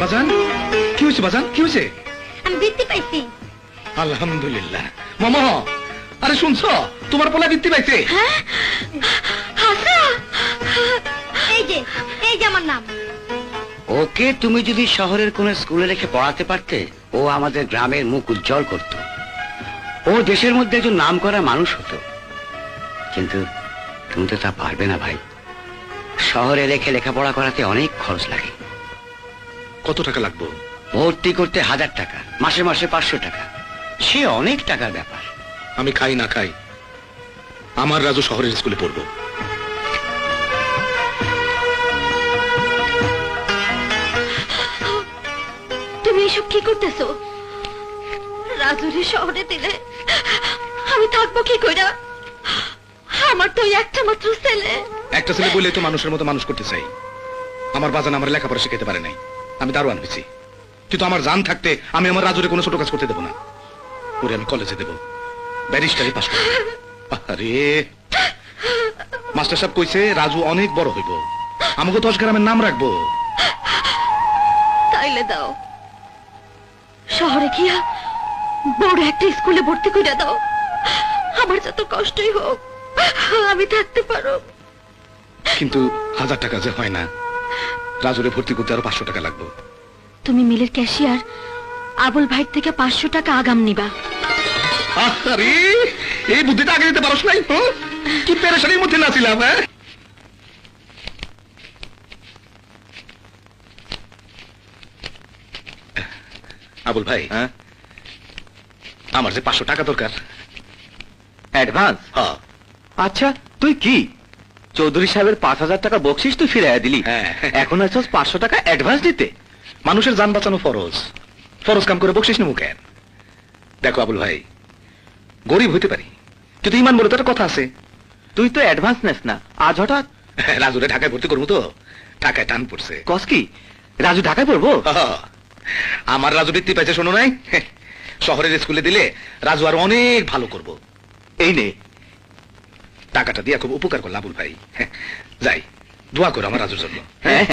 বাজান কি হয়েছে? বাজান কি হয়েছে? আমি বৃত্তি পাইছি। আলহামদুলিল্লাহ। মামা আরে শুনছো, তোমার পোলা বৃত্তি পাইছে। এই যে আমার নাম। ওকে তুমি যদি শহরের কোন স্কুলে রেখে পড়াতে পারতে, ও আমাদের গ্রামের মুখ উজ্জ্বল করত। ও দেশের মধ্যে একজন নামকরা মানুষ হতো। কিন্তু তুমি তো তা পারবে না ভাই। শহরে রেখে লেখাপড়া করাতে অনেক খরচ লাগে। কত টাকা লাগবে? ভর্তি করতে 1000 টাকা, মাসে মাসে 500 টাকা। সে অনেক টাকার ব্যাপার। আমি খাই না খাই, আমার রাজু শহরের স্কুলে পড়বো। তুমি এসব কি করতেছো? রাজুরে শহরে দিলে আমি থাকবো কি কইরা? আমার তো একটা মাত্র ছেলে। একটা ছেলে বলে তো মানুষের মতো মানুষ করতে চাই। আমার বাজান আমার লেখাপড়া শিখাতে পারে নাই, আমি দারোয়ান হয়েছি। কিন্তু আমার জান থাকতে আমি আমার রাজুরে কোনো ছোট কাজ করতে দেবো না। ওরে আমি কলেজে দেবো, ব্যারিস্টারি পাস করবো। আরে মাস্টার সাহেব কইছে রাজু অনেক বড় হইব, আমাকে 10 গ্রামের নাম রাখবো। তাইলে দাও, শহরে গিয়া বড় একটা স্কুলে ভর্তি করে দাও। আমার যত কষ্টই হোক আমি থাকতে পারো। কিন্তু 1000 টাকা যে হয় না, রাজুরে ভর্তি করতে আরো 500 টাকা লাগবে। তুমি মিলের ক্যাশিয়ার আবুল ভাইয়ের থেকে 500 টাকা আগাম নিবা। আরে এই বুদ্ধিটা আগে দিতে পারোস নাই? কি পেরেশানির মধ্যে না ছিলাম। হ্যাঁ আবুল ভাই, আমার যে 500 টাকা দরকার। অ্যাডভান্স? হ্যাঁ। আচ্ছা তুই কি চৌধুরী সাহেবের 5000 টাকা বকশিস তুই ফিরাইয়া দিলি, এখন আছিস 500 টাকা অ্যাডভান্স দিতে? মানুষের জান বাঁচানো ফরজ, ফরজ কাম করে বকশিস নেবো কেন? দেখো আবুল ভাই, গরিব হইতে পারি কিন্তু ইমান বলে তো একটা কথা আছে। তুই তো অ্যাডভান্স নেস না, আজ হঠাৎ? রাজুরে ঢাকায় ভর্তি করবো তো, টাকায় টান পড়ছে। কস কি রাজু ঢাকায় পড়বো? আমার রাজু বৃত্তি পাইছে, শোনো নাই? শহরের স্কুলে দিলে রাজু আর অনেক ভালো করব। এই নে টাকাটা দিয়া খুব উপকার করল আবুল ভাই। যাই, দোয়া করো আমার রাজুর জন্য। হ্যাঁ।